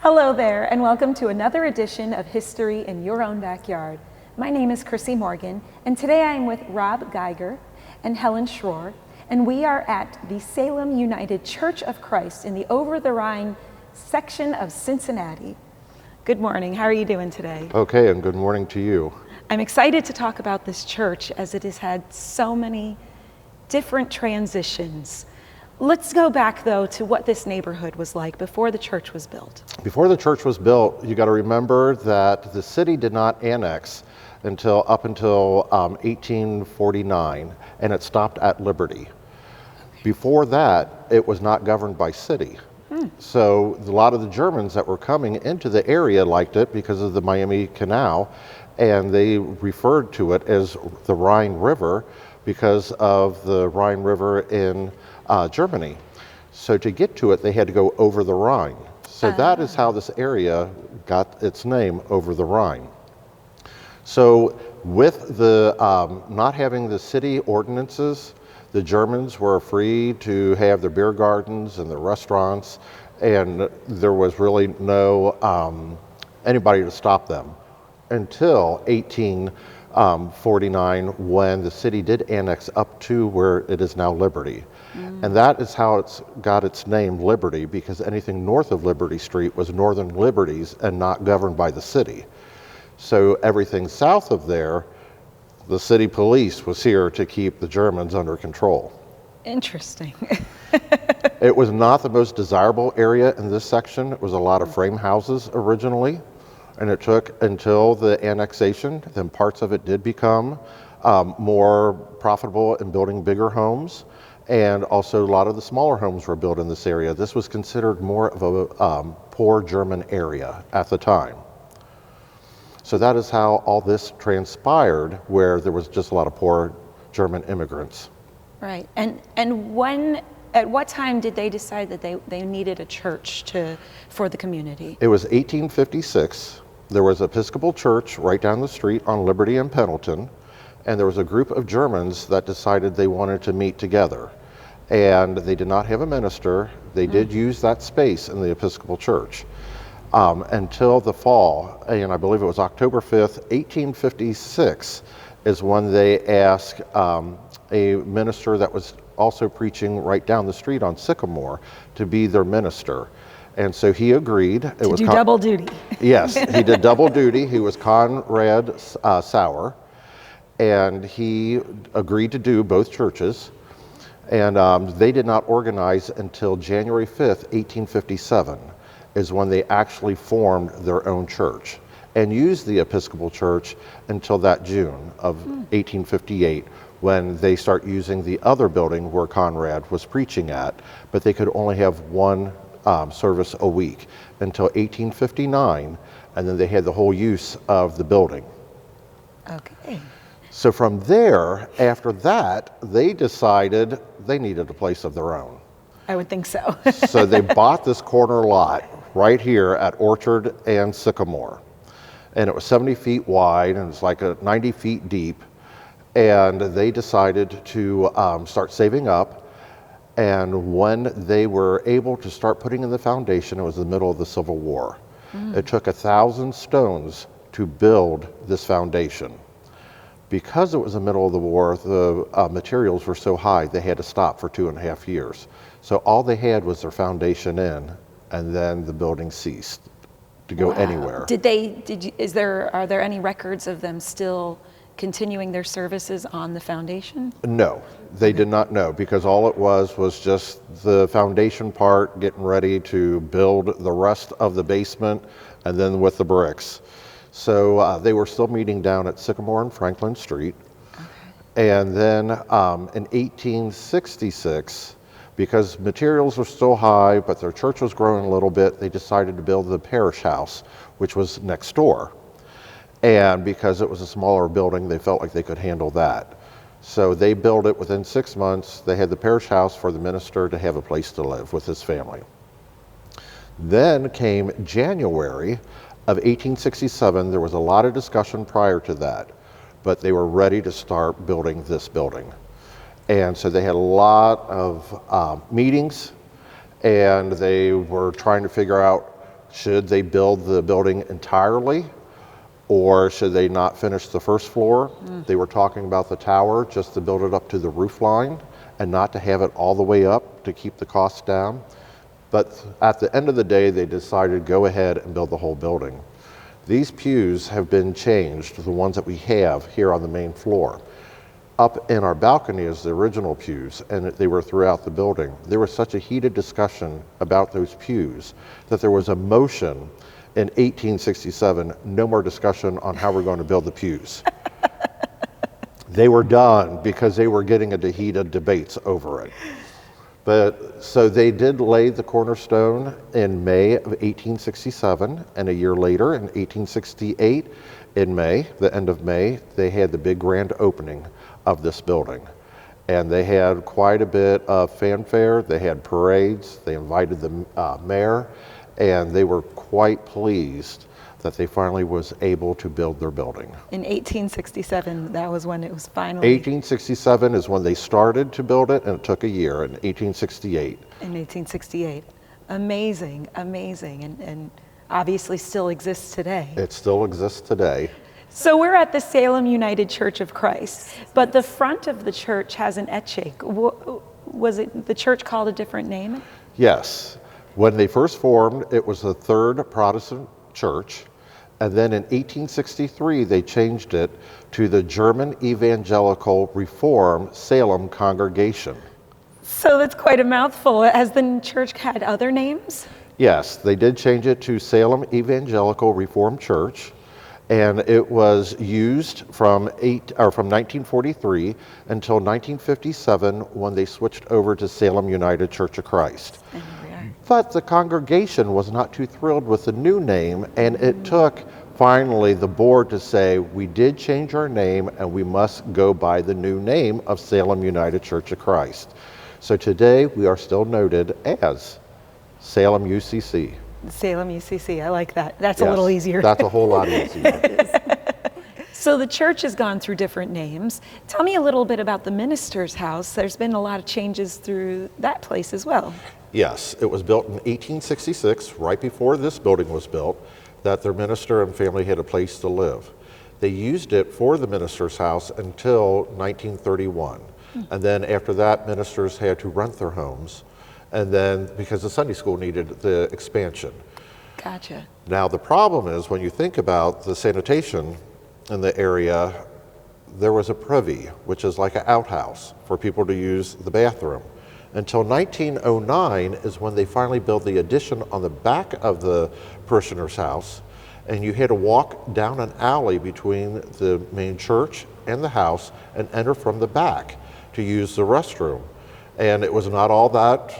Hello there, and welcome to another edition of History in Your Own Backyard. My name is Chrissy Morgan, and today I am with Rob Geiger and Helen Schroer, and we are at the Salem United Church of Christ in the Over the Rhine section of Cincinnati. Good morning. How are you doing today? Okay, and good morning to you. I'm excited to talk about this church as it has had so many different transitions. Let's go back, though, to what this neighborhood was like before the church was built. Before the church was built, you got to remember that the city did not annex up until 1849, and it stopped at Liberty. Okay. Before that, it was not governed by city. So a lot of the Germans that were coming into the area liked it because of the Miami Canal, and they referred to it as the Rhine River because of the Rhine River in Germany. So to get to it, they had to go over the Rhine. So that is how this area got its name, Over the Rhine. So with the not having the city ordinances, the Germans were free to have their beer gardens and their restaurants, and there was really no anybody to stop them until 1849, when the city did annex up to where it is now Liberty. And that is how it's got its name, Liberty, because anything north of Liberty Street was Northern Liberties and not governed by the city. So everything south of there, the city police was here to keep the Germans under control. Interesting. It was not the most desirable area in this section. It was a lot of frame houses originally, and it took until the annexation, then parts of it did become more profitable in building bigger homes, and also a lot of the smaller homes were built in this area. This was considered more of a poor German area at the time. So that is how all this transpired, where there was just a lot of poor German immigrants. Right. And when, at what time did they decide that they needed a church for the community? It was 1856. There was an Episcopal church right down the street on Liberty and Pendleton, and there was a group of Germans that decided they wanted to meet together. And they did not have a minister. They did use that space in the Episcopal church. Until the fall, and I believe it was October 5th, 1856, is when they asked a minister that was also preaching right down the street on Sycamore to be their minister. And so he agreed. To do double duty. Yes, he did double duty. He was Conrad Sauer, and he agreed to do both churches. And they did not organize until January 5th, 1857. Is when they actually formed their own church and used the Episcopal church until that June of 1858, when they start using the other building where Conrad was preaching at, but they could only have one service a week until 1859, and then they had the whole use of the building. Okay. So from there, after that, they decided they needed a place of their own. I would think so. So they bought this corner lot right here at Orchard and Sycamore. And it was 70 feet wide, and it's like 90 feet deep. And they decided to start saving up. And when they were able to start putting in the foundation, it was the middle of the Civil War. It took 1,000 stones to build this foundation. Because it was the middle of the war, the materials were so high, they had to stop for 2.5 years. So all they had was their foundation in, and then the building ceased to go anywhere. Are there any records of them still continuing their services on the foundation? No, they did not know, because all it was just the foundation part, getting ready to build the rest of the basement, and then with the bricks. So they were still meeting down at Sycamore and Franklin Street. Okay. And then in 1866, because materials were still high, but their church was growing a little bit, they decided to build the parish house, which was next door. And because it was a smaller building, they felt like they could handle that. So they built it within 6 months. They had the parish house for the minister to have a place to live with his family. Then came January of 1867. There was a lot of discussion prior to that, but they were ready to start building this building. And so they had a lot of meetings, and they were trying to figure out Should they build the building entirely, or should they not finish the first floor? They were talking about the tower, just to build it up to the roof line and not to have it all the way up to keep the costs down. But at the end of the day, they decided to go ahead and build the whole building. These pews have been changed to the ones that we have here on the main floor. Up in our balcony is the original pews, and they were throughout the building. There was such a heated discussion about those pews that there was a motion in 1867, no more discussion on how we're going to build the pews. They were done because they were getting into heated debates over it. But so they did lay the cornerstone in May of 1867, and a year later, in 1868, in May, the end of May, they had the big grand opening of this building. And they had quite a bit of fanfare. They had parades. They invited the mayor, and they were quite pleased that they finally was able to build their building. In 1867, that was when it was finally... 1867 is when they started to build it, and it took a year, in 1868. In 1868. Amazing, amazing, and obviously still exists today. It still exists today. So we're at the Salem United Church of Christ, but the front of the church has an etching. Was it the church called a different name? Yes. When they first formed, it was the Third Protestant Church, and then in 1863 they changed it to the German Evangelical Reformed Salem Congregation. So that's quite a mouthful. Has the church had other names? Yes, they did change it to Salem Evangelical Reformed Church, and it was used from 1943 until 1957, when they switched over to Salem United Church of Christ. But the congregation was not too thrilled with the new name, and it took finally the board to say, we did change our name and we must go by the new name of Salem United Church of Christ. So today we are still noted as Salem UCC. Salem UCC, I like that. That's a little easier. That's a whole lot easier. So the church has gone through different names. Tell me a little bit about the minister's house. There's been a lot of changes through that place as well. Yes, it was built in 1866, right before this building was built, that their minister and family had a place to live. They used it for the minister's house until 1931. And then after that, ministers had to rent their homes, and then because the Sunday school needed the expansion. Gotcha. Now the problem is, when you think about the sanitation in the area, there was a privy, which is like an outhouse for people to use the bathroom. Until 1909 is when they finally built the addition on the back of the parishioner's house, and you had to walk down an alley between the main church and the house and enter from the back to use the restroom. And it was not all that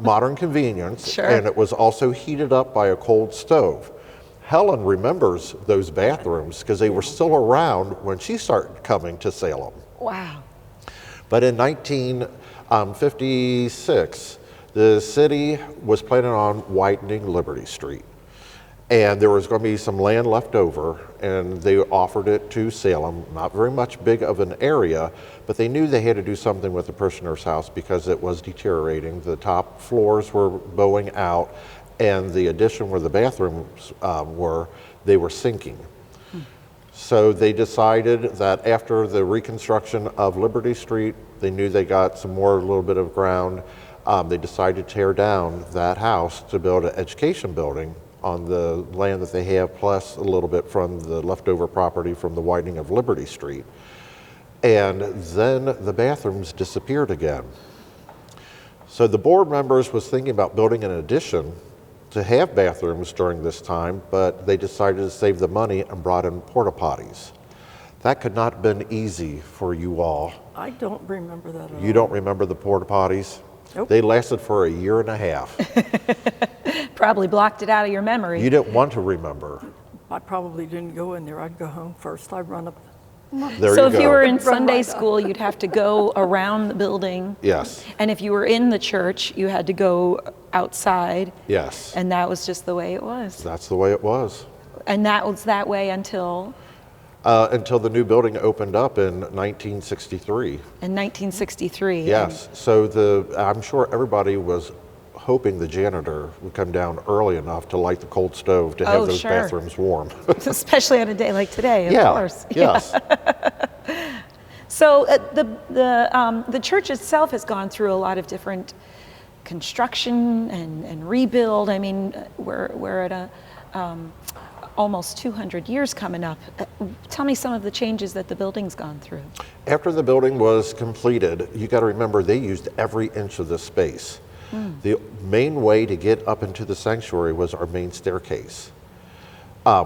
modern convenience, Sure. And it was also heated up by a cold stove. Helen remembers those bathrooms because they were still around when she started coming to Salem. Wow. But in 1956, the city was planning on widening Liberty Street. And there was going to be some land left over, and they offered it to Salem. Not very much big of an area, but they knew they had to do something with the parishioner's house because it was deteriorating. The top floors were bowing out, and the addition where the bathrooms they were sinking. So they decided that after the reconstruction of Liberty Street, they knew they got some more, a little bit of ground. They decided to tear down that house to build an education building on the land that they have, plus a little bit from the leftover property from the widening of Liberty Street. And then the bathrooms disappeared again. So the board members was thinking about building an addition to have bathrooms during this time, but they decided to save the money and brought in porta potties. That could not have been easy for you all. I don't remember that at all. You don't remember the porta potties? Nope. They lasted for a year and a half. Probably blocked it out of your memory. You didn't want to remember. I probably didn't go in there. I'd go home first. I'd run up. There So you if go. you were in Run Sunday right up. school, you'd have to go around the building. Yes, And if you were in the church, you had to go outside. yes. And that was just the way it was. That's the way it was. And that was that way until Until the new building opened up in 1963. in 1963. Yes, so I'm sure everybody was hoping the janitor would come down early enough to light the cold stove to have Oh, those sure. bathrooms warm. Especially on a day like today, of Yeah, course. yes. So the church itself has gone through a lot of different construction and rebuild. I mean, we're at a almost 200 years coming up. Tell me some of the changes that the building's gone through. After the building was completed, you got to remember they used every inch of the space. The main way to get up into the sanctuary was our main staircase.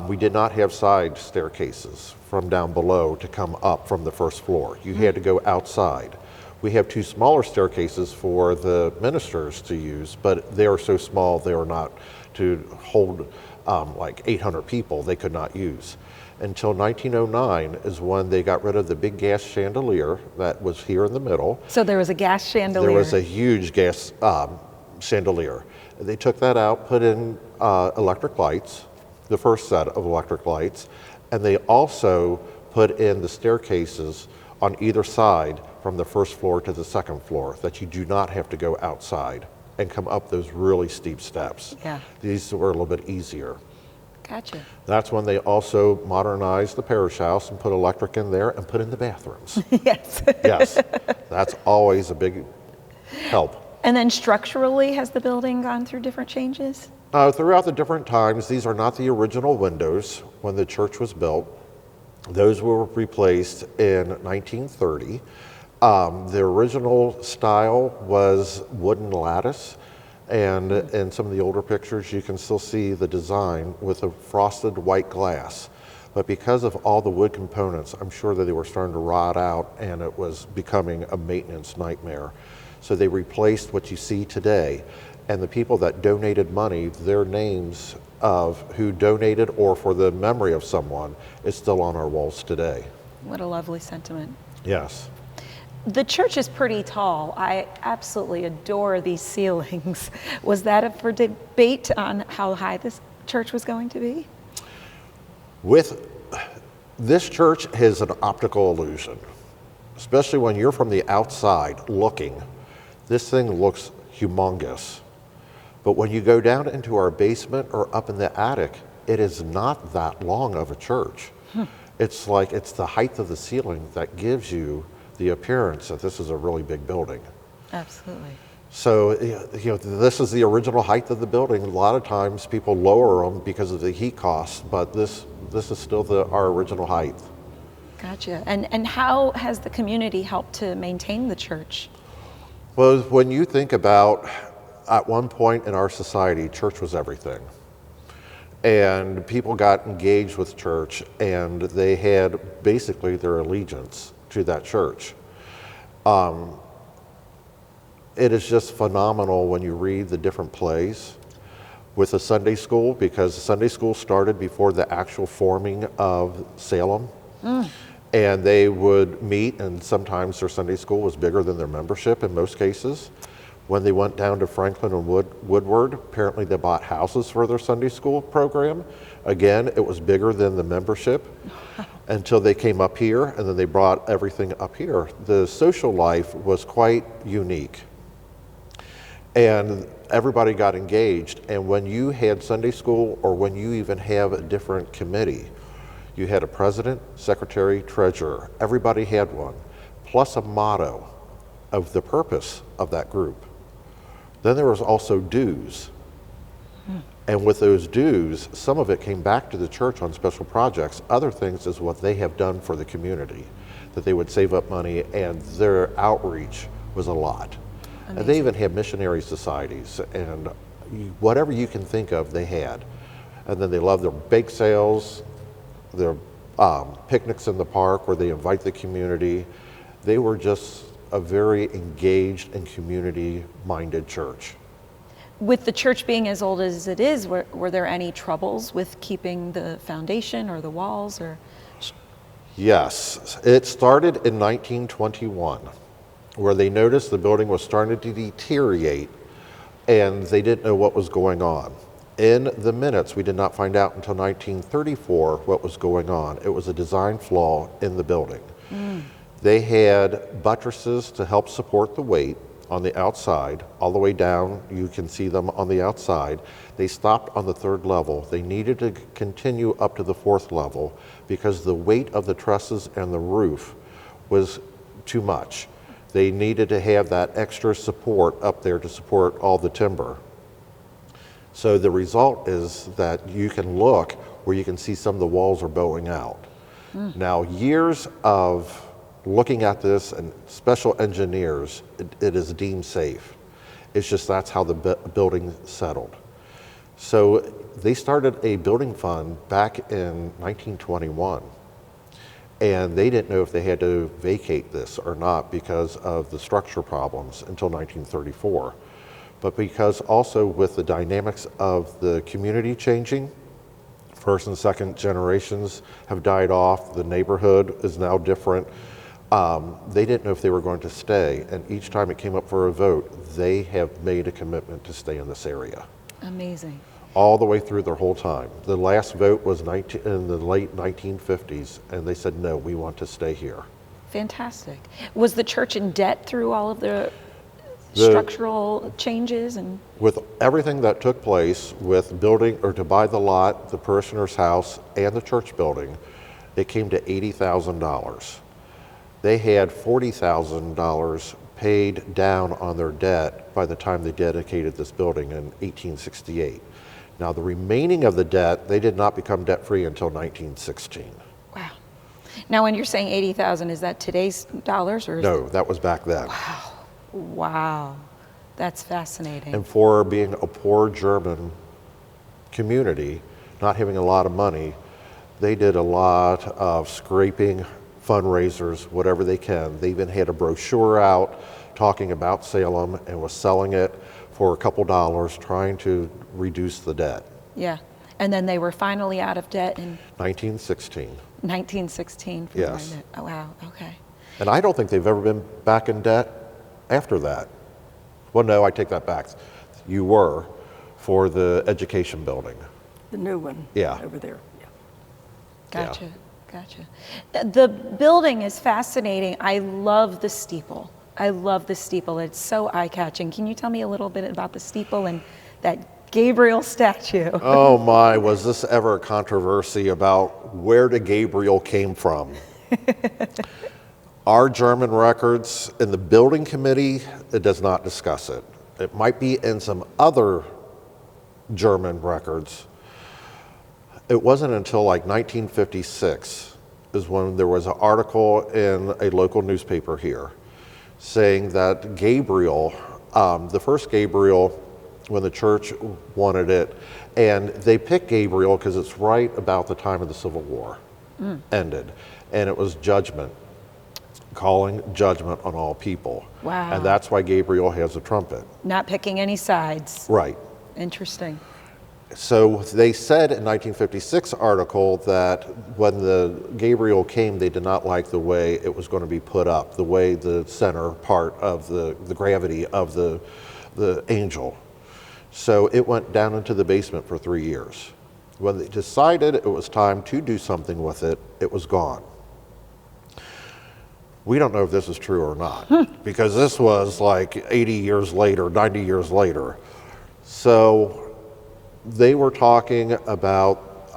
We did not have side staircases from down below to come up from the first floor. You had to go outside. We have two smaller staircases for the ministers to use, but they are so small they are not to hold like 800 people. They could not use. Until 1909 is when they got rid of the big gas chandelier that was here in the middle. So there was a gas chandelier. There was a huge gas chandelier. They took that out, put in electric lights, the first set of electric lights, and they also put in the staircases on either side from the first floor to the second floor, that you do not have to go outside and come up those really steep steps. Yeah. These were a little bit easier. Gotcha. That's when they also modernized the parish house and put electric in there and put in the bathrooms. Yes. Yes, that's always a big help. And then structurally, has the building gone through different changes? Throughout the different times, these are not the original windows when the church was built. Those were replaced in 1930. The original style was wooden lattice, and in some of the older pictures you can still see the design with a frosted white glass. But because of all the wood components, I'm sure that they were starting to rot out and it was becoming a maintenance nightmare. So they replaced what you see today. And the people that donated money, their names of who donated or for the memory of someone is still on our walls today. What a lovely sentiment. Yes. The church is pretty tall. I absolutely adore these ceilings. Was that up for debate on how high this church was going to be? With this church has an optical illusion, especially when you're from the outside looking. This thing looks humongous. But when you go down into our basement or up in the attic, it is not that long of a church. It's like it's the height of the ceiling that gives you the appearance that this is a really big building. Absolutely. So, this is the original height of the building. A lot of times people lower them because of the heat costs, but this is still our original height. Gotcha. And how has the community helped to maintain the church? Well, when you think about, at one point in our society, church was everything. And people got engaged with church, and they had basically their allegiance to that church. It is just phenomenal when you read the different plays with the Sunday school, because the Sunday school started before the actual forming of Salem. And they would meet, and sometimes their Sunday school was bigger than their membership in most cases. When they went down to Franklin and Woodward, apparently they bought houses for their Sunday school program. Again, it was bigger than the membership until they came up here, and then they brought everything up here. The social life was quite unique. And everybody got engaged, and when you had Sunday school, or when you even have a different committee, you had a president, secretary, treasurer. Everybody had one, plus a motto of the purpose of that group. Then there was also dues. And with those dues, some of it came back to the church on special projects. Other things is what they have done for the community, that they would save up money, and their outreach was a lot. Amazing. And they even had missionary societies, and whatever you can think of, they had. And then they loved their bake sales, their picnics in the park where they invite the community. They were just a very engaged and community-minded church. With the church being as old as it is, were there any troubles with keeping the foundation or the walls? Or? Yes, it started in 1921, where they noticed the building was starting to deteriorate, and they didn't know what was going on. In the minutes, we did not find out until 1934 what was going on. It was a design flaw in the building. They had buttresses to help support the weight on the outside, all the way down. You can see them on the outside. They stopped on the 3rd level. They needed to continue up to the 4th level because the weight of the trusses and the roof was too much. They needed to have that extra support up there to support all the timber. So the result is that you can look where you can see some of the walls are bowing out. Now, years of looking at this and special engineers, it is deemed safe. It's just that's how the building settled. So they started a building fund back in 1921. And they didn't know if they had to vacate this or not because of the structure problems until 1934. But because also with the dynamics of the community changing, 1st and 2nd generations have died off, the neighborhood is now different, they didn't know if they were going to stay. And each time it came up for a vote, they have made a commitment to stay in this area. Amazing. All the way through their whole time. The last vote was in the late 1950s, and they said, no, we want to stay here. Fantastic. Was the church in debt through all of the structural changes? And with everything that took place with building or to buy the lot, the parishioner's house, and the church building, it came to $80,000. They had $40,000 paid down on their debt by the time they dedicated this building in 1868. Now, the remaining of the debt, they did not become debt-free until 1916. Wow. Now, when you're saying 80,000, is that today's dollars or? No, that was back then. Wow. Wow. That's fascinating. And for being a poor German community, not having a lot of money, they did a lot of scraping, fundraisers, whatever they can. They even had a brochure out talking about Salem and was selling it for a couple dollars, trying to reduce the debt. Yeah. And then they were finally out of debt in 1916. 1916. Yes. Oh, wow. Okay. And I don't think they've ever been back in debt after that. Well, no, I take that back. You were for the education building. The new one. Yeah. Over there. Yeah. Gotcha. Gotcha. The building is fascinating. I love the steeple. I love the steeple. It's so eye-catching. Can you tell me a little bit about the steeple and that Gabriel statue? Oh my, was this ever a controversy about where the Gabriel came from? Our German records in the building committee, it does not discuss it. It might be in some other German records. It wasn't until like 1956 is when there was an article in a local newspaper here saying that Gabriel, the first Gabriel, when the church wanted it, and they picked Gabriel because it's right about the time of the Civil War ended, and it was judgment, calling judgment on all people. Wow. And that's why Gabriel has a trumpet. Not picking any sides. Right. Interesting. So they said in 1956 article that when the Gabriel came, they did not like the way it was going to be put up, the way the center part of the gravity of the angel. So it went down into the basement for 3 years. When they decided it was time to do something with it, it was gone. We don't know if this is true or not, because this was like 80 years later, 90 years later. So they were talking about,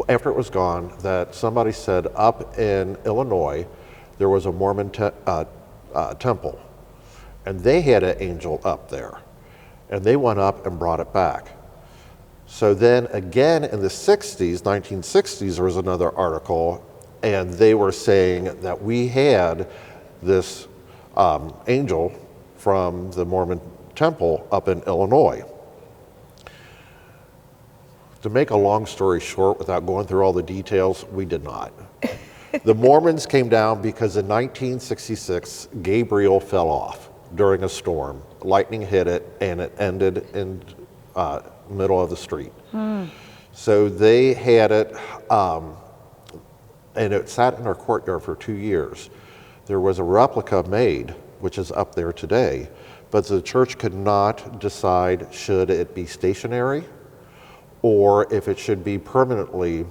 after it was gone, that somebody said up in Illinois, there was a Mormon temple, and they had an angel up there, and they went up and brought it back. So then again in the 60s, 1960s, there was another article, and they were saying that we had this angel from the Mormon temple up in Illinois. To make a long story short, without going through all the details, we did not. The Mormons came down because in 1966, Gabriel fell off during a storm. Lightning hit it, and it ended in middle of the street. So they had it, and it sat in our courtyard for 2 years. There was a replica made, which is up there today, but the church could not decide should it be stationary or if it should be permanently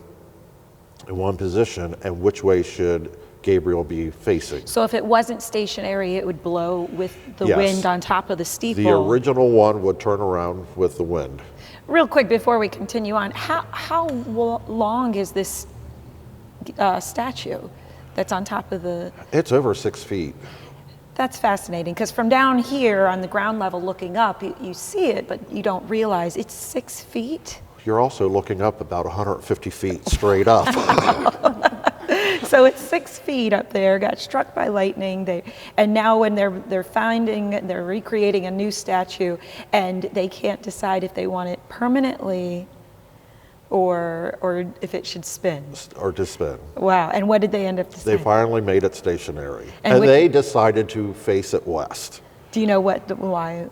in one position, and which way should Gabriel be facing. So if it wasn't stationary, it would blow with the Yes. wind on top of the steeple. The original one would turn around with the wind. Real quick before we continue on, how long is this statue that's on top of the... It's over 6 feet. That's fascinating, because from down here on the ground level looking up, you see it, but you don't realize it's 6 feet. You're also looking up about 150 feet straight up. So it's 6 feet up there, got struck by lightning. And now when they're recreating a new statue, and they can't decide if they want it permanently or if it should spin. Or to spin. Wow, and what did they end up They deciding? finally made it stationary. And And they decided to face it west. Do you know why?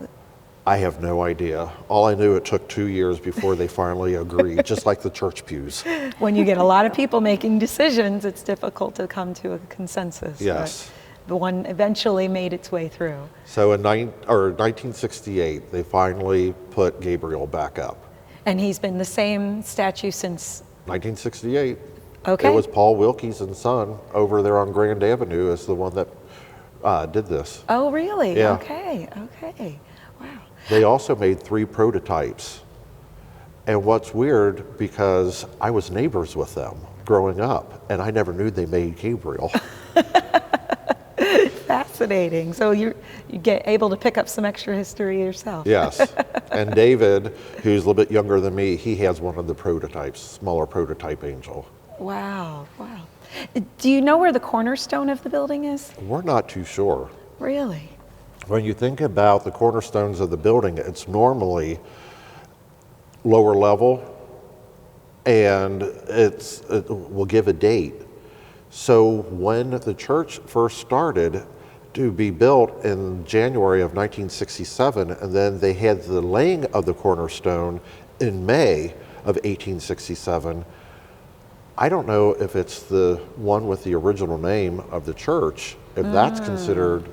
I have no idea. All I knew, it took 2 years before they finally agreed, just like the church pews. When you get a lot of people making decisions, it's difficult to come to a consensus. Yes. But the one eventually made its way through. So in 1968, they finally put Gabriel back up. And he's been the same statue since... 1968. Okay. It was Paul Wilkie's and Son over there on Grand Avenue is the one that did this. Oh, really? Yeah. Okay. Wow. They also made 3 prototypes. And what's weird, because I was neighbors with them growing up, and I never knew they made Gabriel. Fascinating. So you get able to pick up some extra history yourself. Yes. And David, who's a little bit younger than me, he has one of the prototypes, smaller prototype Angel. Wow. Do you know where the cornerstone of the building is? We're not too sure. Really? When you think about the cornerstones of the building, it's normally lower level, and it will give a date. So when the church first started to be built in January of 1967, and then they had the laying of the cornerstone in May of 1867, I don't know if it's the one with the original name of the church, if that's considered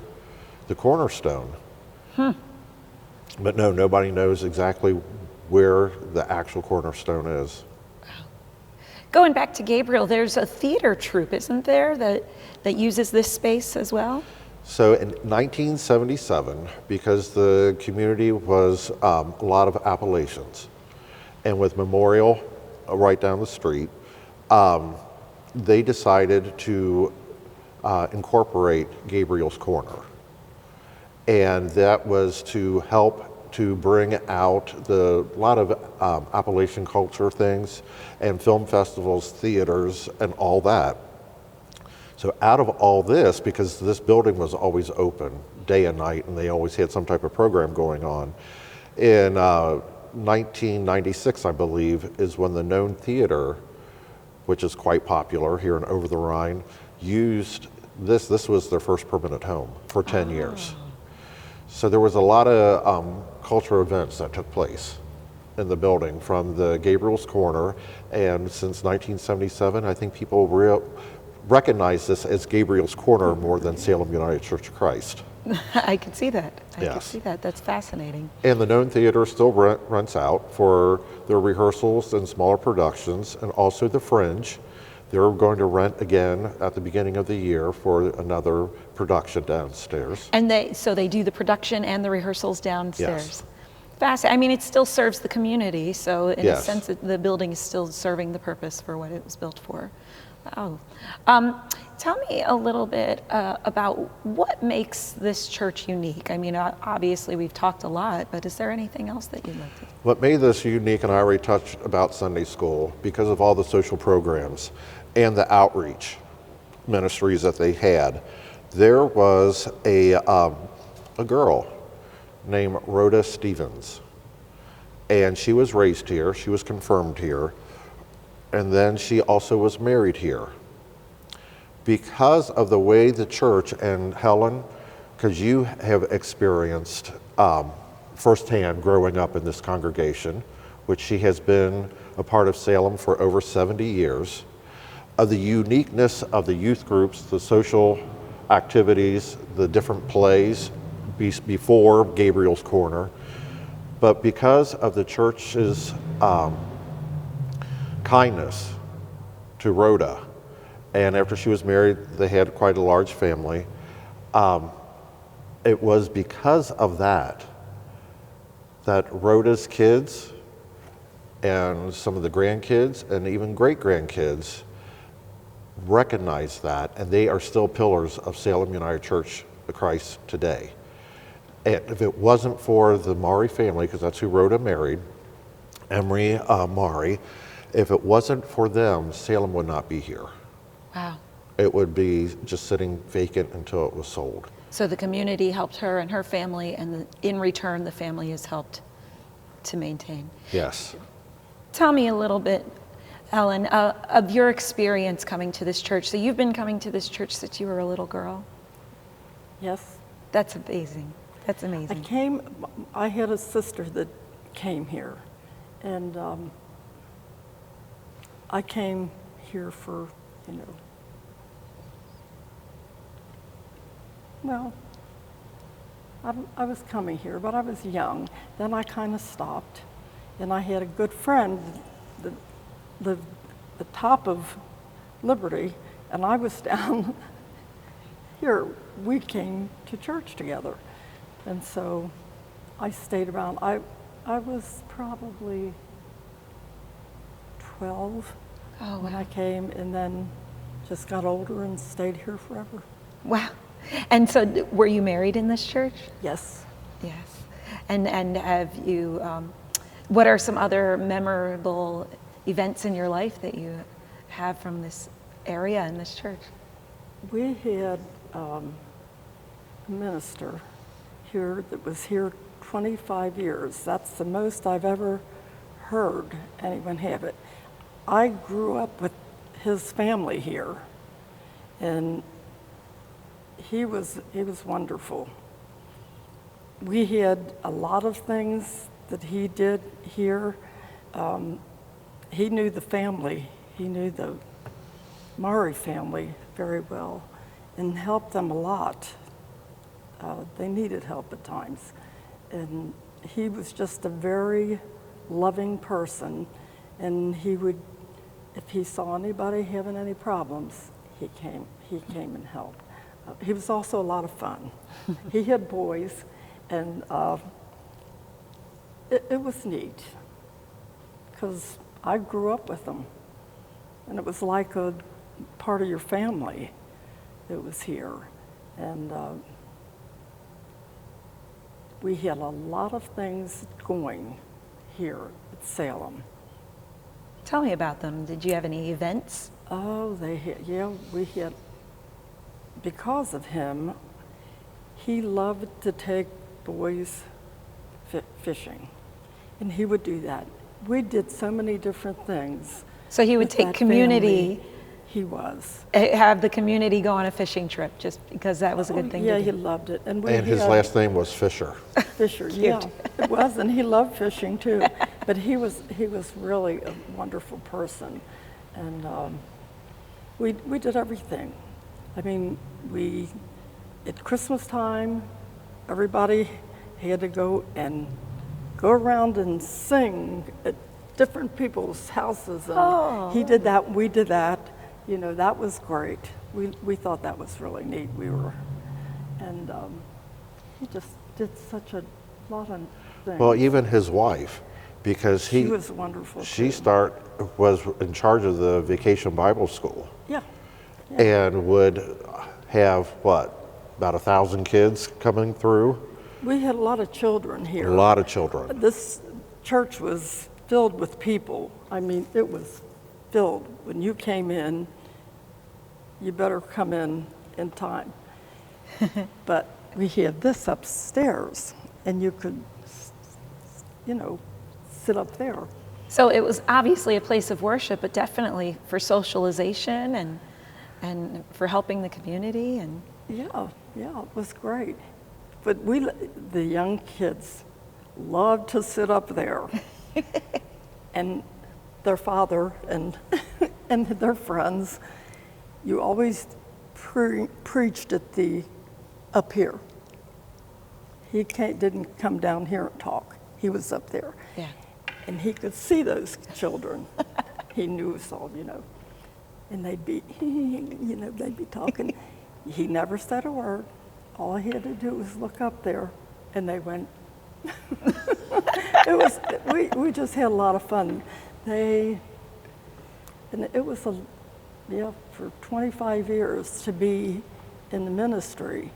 the cornerstone. But no, nobody knows exactly where the actual cornerstone is. Going back to Gabriel, there's a theater troupe, isn't there, that uses this space as well? So in 1977, because the community was a lot of Appalachians, and with Memorial right down the street, they decided to incorporate Gabriels Corner. And that was to help to bring out a lot of Appalachian culture things and film festivals, theaters, and all that. So out of all this, because this building was always open day and night, and they always had some type of program going on, in 1996, I believe, is when the Known Theater, which is quite popular here in Over the Rhine, used this. This was their first permanent home for 10 years. So there was a lot of cultural events that took place in the building from the Gabriels Corner, and since 1977, I think people recognize this as Gabriels Corner more than Salem United Church of Christ. I could see that. I Yes. could see that. That's fascinating. And the Known Theater still rents out for their rehearsals and smaller productions, and also the Fringe. They're going to rent again at the beginning of the year for another production downstairs. And so they do the production and the rehearsals downstairs. Yes. Fascinating. I mean, it still serves the community, so in a Yes. sense, the building is still serving the purpose for what it was built for. Wow. Tell me a little bit about what makes this church unique. I mean, obviously we've talked a lot, but is there anything else that you'd like to? What made this unique, and I already touched about Sunday school, because of all the social programs and the outreach ministries that they had, there was a girl named Rhoda Stevens, and she was raised here, she was confirmed here, and then she also was married here. Because of the way the church, and Helen, because you have experienced firsthand growing up in this congregation, which she has been a part of Salem for over 70 years, of the uniqueness of the youth groups, the social activities, the different plays before Gabriel's Corner, but because of the church's kindness to Rhoda And after she was married, they had quite a large family. It was because of that Rhoda's kids and some of the grandkids and even great-grandkids recognized that, and they are still pillars of Salem United Church of Christ today. And if it wasn't for the Maury family, because that's who Rhoda married, Emery Maury, if it wasn't for them, Salem would not be here. Wow. It would be just sitting vacant until it was sold. So the community helped her and her family, and in return, the family has helped to maintain. Yes. Tell me a little bit, Ellen, of your experience coming to this church. So you've been coming to this church since you were a little girl? Yes. That's amazing. That's amazing. I had a sister that came here, and I came here for, well, I was coming here, but I was young. Then I kind of stopped, and I had a good friend that lived at the top of Liberty, and I was down here. We came to church together, and so I stayed around. I was probably 12 when I came, and then just got older and stayed here forever. Wow. And so were you married in this church? Yes. Yes. And have you, what are some other memorable events in your life that you have from this area and this church? We had a minister here that was here 25 years. That's the most I've ever heard anyone have it. I grew up with his family here, and he was wonderful. We had a lot of things that he did here. He knew the family. He knew the Maury family very well and helped them a lot. They needed help at times. And he was just a very loving person, and he would, if he saw anybody having any problems, he came and helped. He was also a lot of fun. He had boys, and it was neat because I grew up with them, and it was like a part of your family that was here. And we had a lot of things going here at Salem. Tell me about them. Did you have any events? Oh, we had, because of him, he loved to take boys fishing, and he would do that. We did so many different things. So he would take community. Family. He was. Have the community go on a fishing trip just because that was a good thing to do. Yeah, he loved it. And his last name was Fisher. Fisher, yeah, it was, and he loved fishing too. But he was really a wonderful person, and we did everything. I mean, at Christmas time, everybody had to go around and sing at different people's houses, and he did that. We did that. That was great. We thought that was really neat. And he just did such a lot of things. Well, even his wife, because she was wonderful. She too. Was in charge of the Vacation Bible School. Yeah. And would have about 1,000 kids coming through. We had a lot of children here. A lot of children. This church was filled with people. I mean, it was filled. When you came in, you better come in time. But we had this upstairs, and you could, sit up there. So it was obviously a place of worship, but definitely for socialization and for helping the community. And Yeah, it was great. But the young kids loved to sit up there. And their father and their friends, you always preached up here. He didn't come down here and talk. He was up there. yeah. And he could see those children. He knew us all, and they'd be, they'd be talking. He never said a word. All he had to do was look up there, and they went. We just had a lot of fun. And it was for 25 years to be in the ministry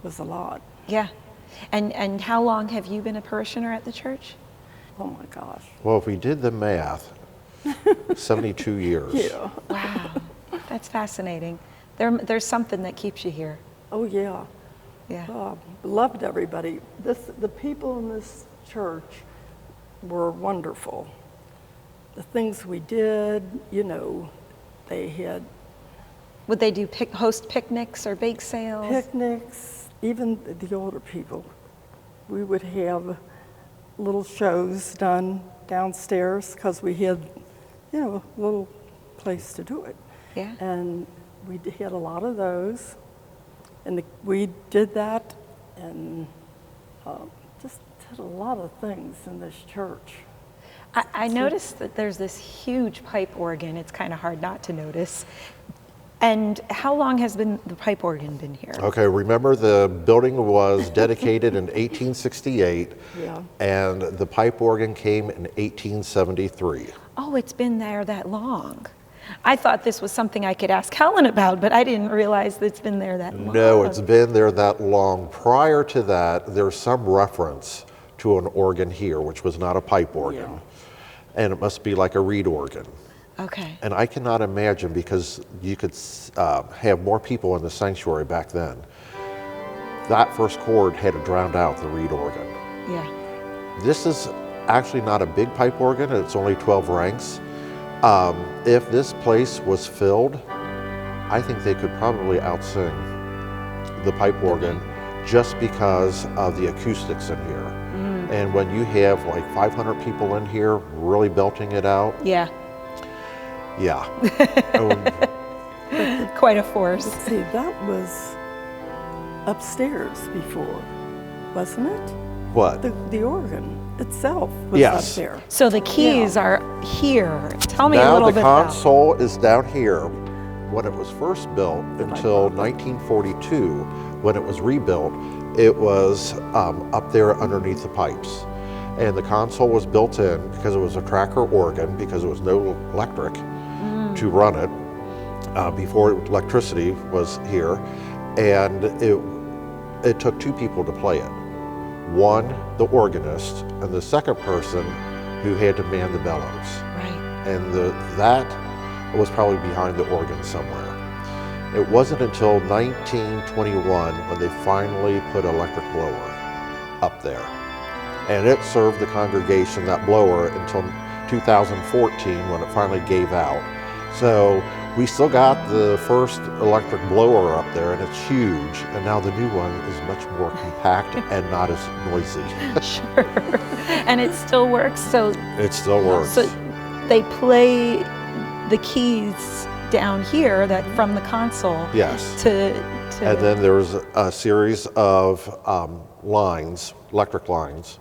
was a lot. Yeah. And how long have you been a parishioner at the church? Oh my gosh. Well, if we did the math, 72 years. Yeah. Wow. That's fascinating. There's something that keeps you here. Oh yeah. Yeah. Loved everybody. The people in this church were wonderful. The things we did, they had Would they do host picnics or bake sales? picnics, even the older people. We would have little shows done downstairs because we had, a little place to do it. Yeah. And we had a lot of those. And we did that and just did a lot of things in this church. I noticed that there's this huge pipe organ. It's kind of hard not to notice. And how long has the pipe organ been here? Okay, remember the building was dedicated in 1868, Yeah. and the pipe organ came in 1873. Oh, it's been there that long. I thought this was something I could ask Helen about, but I didn't realize that it's been there that long. No, it's been there that long. Prior to that, there's some reference to an organ here, which was not a pipe organ. Yeah. And it must be like a reed organ. Okay. And I cannot imagine, because you could have more people in the sanctuary back then. That first chord had to drown out the reed organ. Yeah. This is actually not a big pipe organ, it's only 12 ranks. If this place was filled, I think they could probably outsing the pipe organ just because of the acoustics in here. And when you have like 500 people in here really belting it out, Yeah. yeah. Quite a force. But see, that was upstairs before, wasn't it? What? The organ itself was Yes. up there. So the keys are here. Tell me a Now little the bit about console is down here. When it was first built until 1942, when it was rebuilt, it was up there underneath the pipes. And the console was built in because it was a tracker organ, because there was no electric to run it before electricity was here. And it took two people to play it. One, the organist, and the second person who had to man the bellows. Right. And that was probably behind the organ somewhere. It wasn't until 1921 when they finally put an electric blower up there. And it served the congregation, that blower, until 2014 when it finally gave out. So we still got the first electric blower up there, and it's huge. And now the new one is much more compact and not as noisy. Sure. And it still works. So It still works. So they play the keys down here that from the console. Yes. To And then there's a series of lines, electric lines,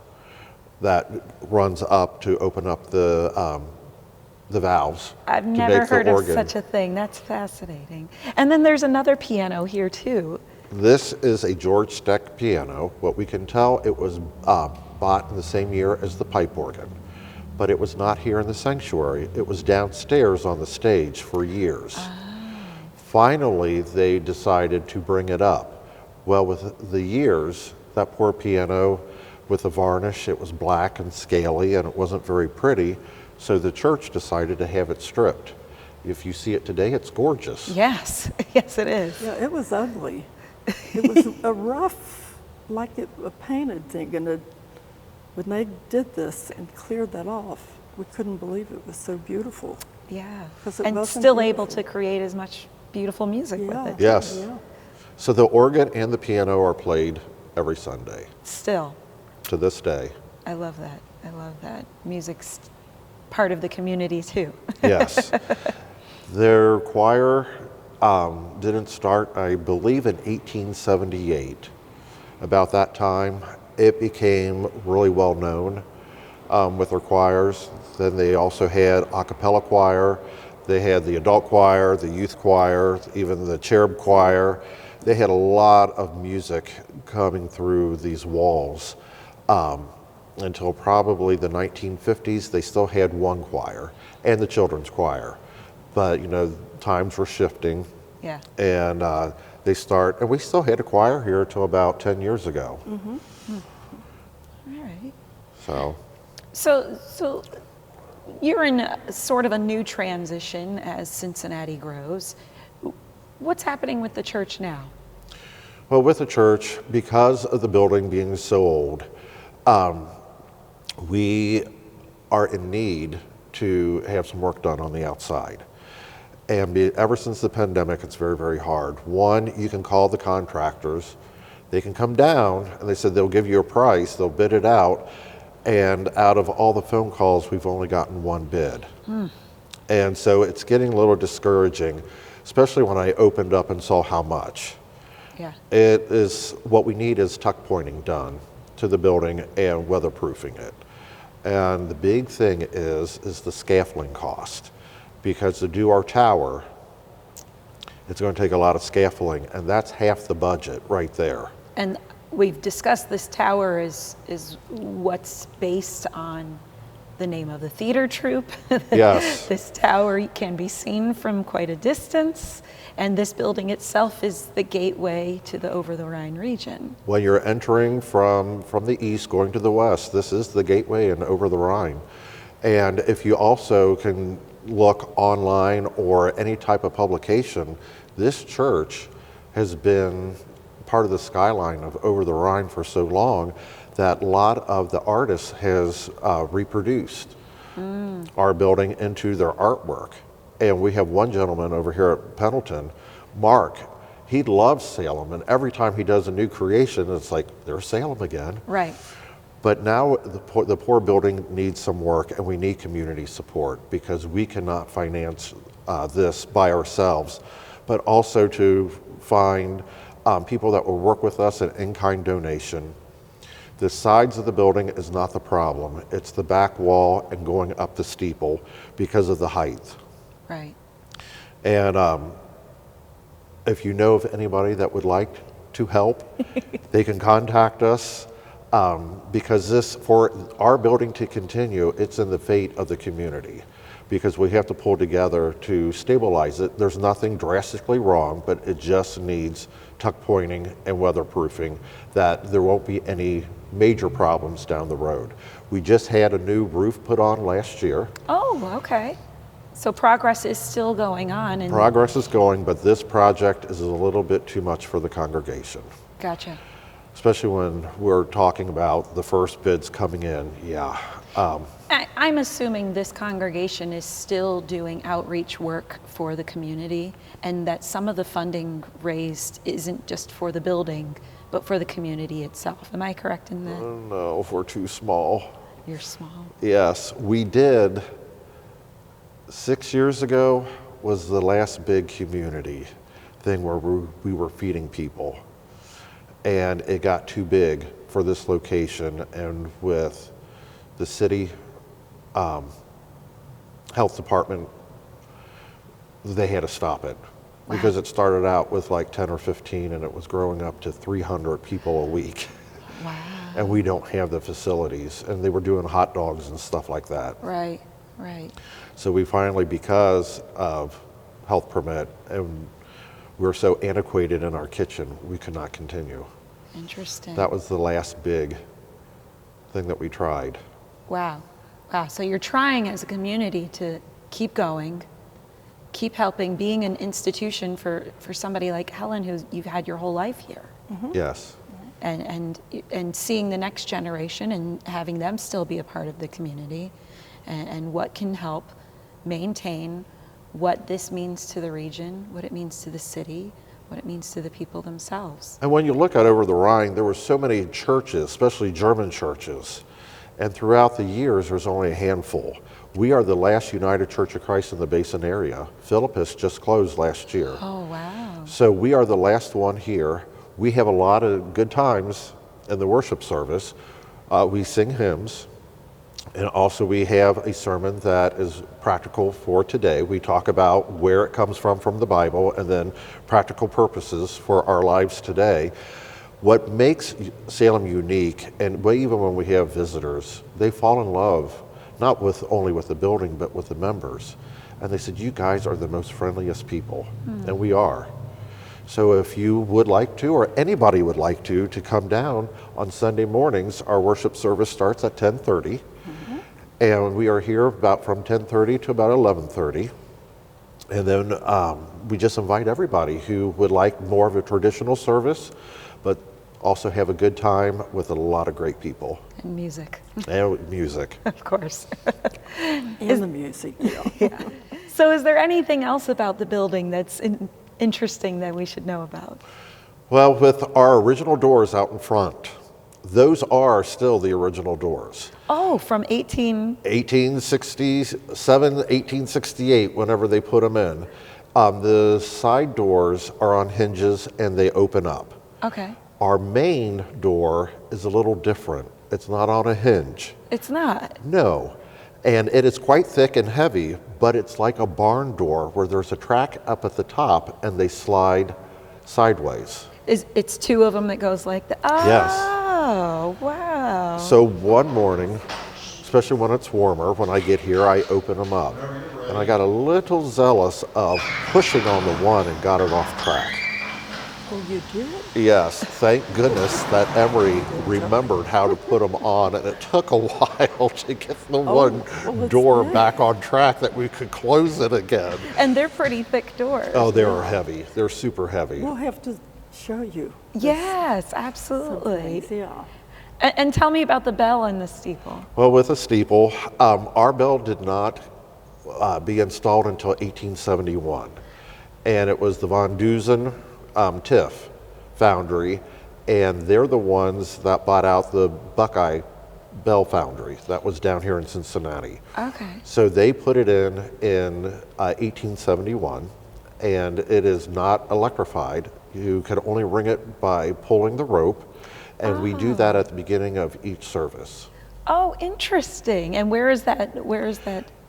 that runs up to open up the valves. I've to never make the heard of organ. such a thing. That's fascinating. And then there's another piano here too. This is a George Steck piano. What we can tell, it was bought in the same year as the pipe organ, but it was not here in the sanctuary. It was downstairs on the stage for years. Finally, they decided to bring it up. Well, with the years, that poor piano with the varnish, it was black and scaly and it wasn't very pretty, so the church decided to have it stripped. If you see it today, it's gorgeous. Yes, yes it is. Yeah, it was ugly. It was a rough, like a painted thing. And when they did this and cleared that off, we couldn't believe it was so beautiful. Yeah. 'Cause it And wasn't still able beautiful. to create as much beautiful music Yeah. with it. Yes. Yeah. So the organ and the piano are played every Sunday Still, to this day. I love that. I love that. Music's part of the community too. Yes. Their choir didn't start, I believe, in 1878. About that time, it became really well known with their choirs. Then they also had a cappella choir. They had the adult choir, the youth choir, even the cherub choir. They had a lot of music coming through these walls. Until probably the 1950s, they still had one choir and the children's choir. But, you know, times were shifting. Yeah. And and we still had a choir here until about 10 years ago. All right. So you're in sort of a new transition as Cincinnati grows. What's happening with the church now? Well, with the church, because of the building being so old, we are in need to have some work done on the outside. And ever since the pandemic, it's very, very hard. One, you can call the contractors. They can come down, and they said they'll give you a price, they'll bid it out, and out of all the phone calls, we've only gotten one bid. And so it's getting a little discouraging, especially when I opened up and saw how much. Yeah. What we need is tuck pointing done to the building and weatherproofing it. And the big thing is the scaffolding cost. Because to do our tower, it's going to take a lot of scaffolding, and that's half the budget right there. And we've discussed this tower is what's based on the name of the theater troupe. Yes. This tower can be seen from quite a distance, and this building itself is the gateway to the Over the Rhine region. When you're entering from the east going to the west, this is the gateway and Over the Rhine. And if you also can look online or any type of publication, this church has been part of the skyline of Over the Rhine for so long that a lot of the artists has reproduced our building into their artwork. And we have one gentleman over here at Pendleton, Mark. He loves Salem, and every time he does a new creation, it's like, there's Salem again. Right. But now the poor building needs some work, and we need community support because we cannot finance this by ourselves, but also to find people that will work with us, an in-kind donation. The sides of the building is not the problem. It's the back wall and going up the steeple because of the height. Right. And if you know of anybody that would like to help, they can contact us. Because for our building to continue, it's in the fate of the community, because we have to pull together to stabilize it. There's nothing drastically wrong, but it just needs tuck pointing and weatherproofing, that there won't be any major problems down the road. We just had a new roof put on last year. Oh, okay. So progress is still going on. And Progress is going, but this project is a little bit too much for the congregation. Gotcha. Especially when we're talking about the first bids coming in, yeah. I'm assuming this congregation is still doing outreach work for the community, and that some of the funding raised isn't just for the building, but for the community itself. Am I correct in that? No, if we're too small. You're small. Yes, we did. 6 years ago was the last big community thing where we were feeding people. And it got too big for this location, and with the city health department, they had to stop it. Wow. Because it started out with like 10 or 15 and it was growing up to 300 people a week. Wow. And we don't have the facilities, and they were doing hot dogs and stuff like that. Right, right. So we finally, because of health permit, and we were so antiquated in our kitchen, we could not continue. Interesting. That was the last big thing that we tried. Wow. Wow. So you're trying as a community to keep going, keep helping, being an institution for somebody like Helen, who you've had your whole life here. Mm-hmm. Yes. And seeing the next generation and having them still be a part of the community, and what can help maintain what this means to the region, what it means to the city, what it means to the people themselves. And when you look out over the Rhine, there were so many churches, especially German churches. And throughout the years, there's only a handful. We are the last United Church of Christ in the Basin area. Philippus just closed last year. Oh, wow. So we are the last one here. We have a lot of good times in the worship service. We sing hymns. And also we have a sermon that is practical for today. We talk about where it comes from the Bible, and then practical purposes for our lives today. What makes Salem unique, and even when we have visitors, they fall in love, not only with the building, but with the members. And they said, you guys are the most friendliest people, and we are. So if you would like to, or anybody would like to come down on Sunday mornings, our worship service starts at 10:30. And we are here from 10:30 to about 11:30. And then we just invite everybody who would like more of a traditional service, but also have a good time with a lot of great people. And music. And music. Of course. And the music, Yeah. So is there anything else about the building that's interesting that we should know about? Well, with our original doors out in front, those are still the original doors. Oh, from 1867, 1868, whenever they put them in. The side doors are on hinges and they open up. Okay. Our main door is a little different. It's not on a hinge. It's not. No. And it is quite thick and heavy, but it's like a barn door where there's a track up at the top and they slide sideways. It's two of them that goes like that? Oh, Yes. Wow. So one morning, especially when it's warmer, when I get here, I open them up. And I got a little zealous of pushing on the one and got it off track. Oh, you did? Yes, thank goodness that Emery remembered how to put them on, and it took a while to get the one door back on track that we could close it again. And they're pretty thick doors. Oh, they are heavy. They're super heavy. We'll have to show you. Yes, absolutely. Yeah. And tell me about the bell and the steeple. Well, with a steeple, our bell did not be installed until 1871. And it was the Von Dusen Tiff Foundry, and they're the ones that bought out the Buckeye Bell Foundry that was down here in Cincinnati. Okay. So they put it in 1871, and it is not electrified. You can only ring it by pulling the rope, and we do that at the beginning of each service. Oh, interesting. And where is that?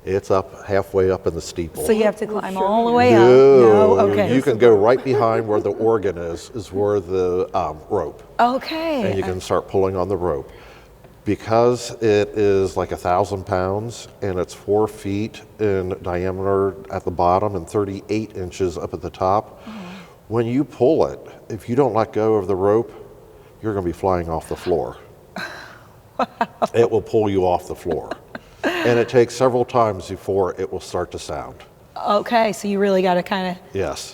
It's up halfway up in the steeple. So you have to climb all the way up? No, Okay. you can go right behind where the organ is where the rope. Okay. And you can start pulling on the rope. Because it is like 1,000 pounds and it's 4 feet in diameter at the bottom and 38 inches up at the top, when you pull it, if you don't let go of the rope, you're going to be flying off the floor. Wow. It will pull you off the floor. And it takes several times before it will start to sound. Okay, so you really got to kind of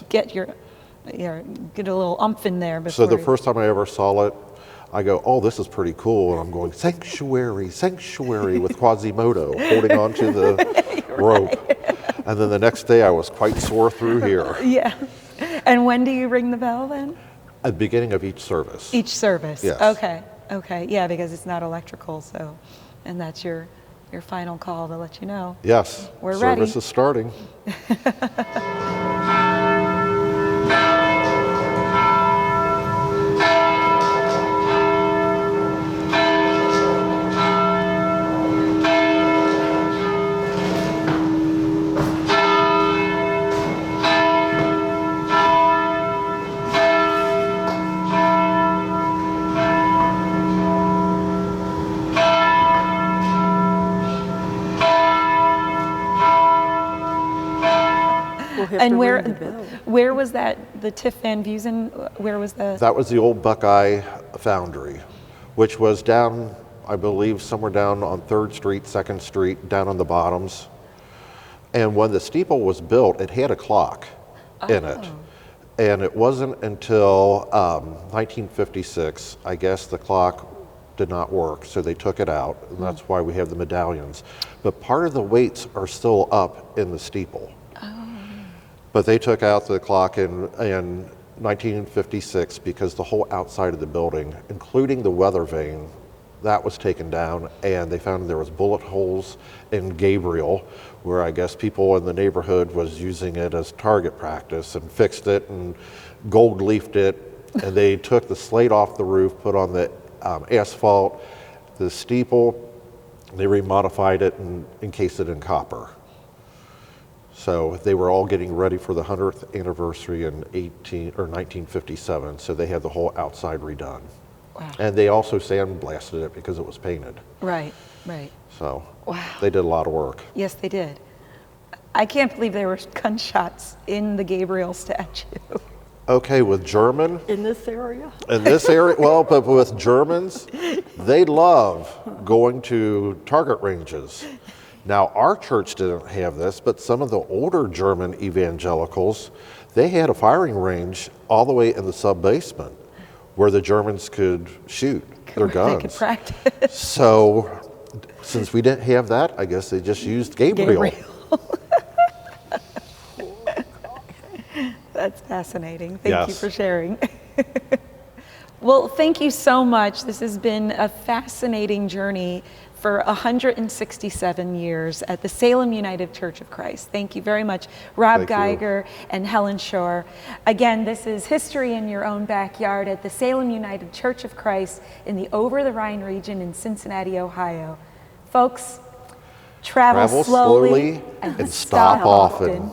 get get a little umph in there. So the first time I ever saw it, I go, oh, this is pretty cool. And I'm going, sanctuary, sanctuary with Quasimodo holding onto the rope. And then the next day I was quite sore through here. Yeah. And when do you ring the bell then? At the beginning of each service. Each service? Yes. Okay. Yeah, because it's not electrical, so, and that's your final call to let you know. Yes. We're ready. Service is starting. And where was that, the Tiff Van Vuzen, where was the? That was the old Buckeye Foundry, which was down, I believe, somewhere down on 3rd Street, 2nd Street, down on the bottoms. And when the steeple was built, it had a clock in it. And it wasn't until 1956, I guess, the clock did not work, so they took it out, and that's why we have the medallions. But part of the weights are still up in the steeple. But they took out the clock in 1956 because the whole outside of the building, including the weather vane, that was taken down, and they found there was bullet holes in Gabriel, where I guess people in the neighborhood was using it as target practice, and fixed it and gold leafed it, and they took the slate off the roof, put on the asphalt. The steeple They remodified it and encased it in copper. So they were all getting ready for the 100th anniversary in 1957. So they had the whole outside redone. Wow. And they also sandblasted it because it was painted. Right, right. So Wow. they did a lot of work. Yes, they did. I can't believe there were gunshots in the Gabriel statue. Okay, with German, In this area? in this area, well, but with Germans, they love going to target ranges. Now, our church didn't have this, but some of the older German evangelicals, they had a firing range all the way in the sub-basement where the Germans could shoot their guns. They could practice. So, since we didn't have that, I guess they just used Gabriel. That's fascinating. Thank you Yes. for sharing. Well, thank you so much. This has been a fascinating journey for 167 years at the Salem United Church of Christ. Thank you very much, Rob Thank you. Geiger and Helen Shore. Again, this is History in Your Own Backyard at the Salem United Church of Christ in the Over the Rhine region in Cincinnati, Ohio. Folks, travel slowly and stop often.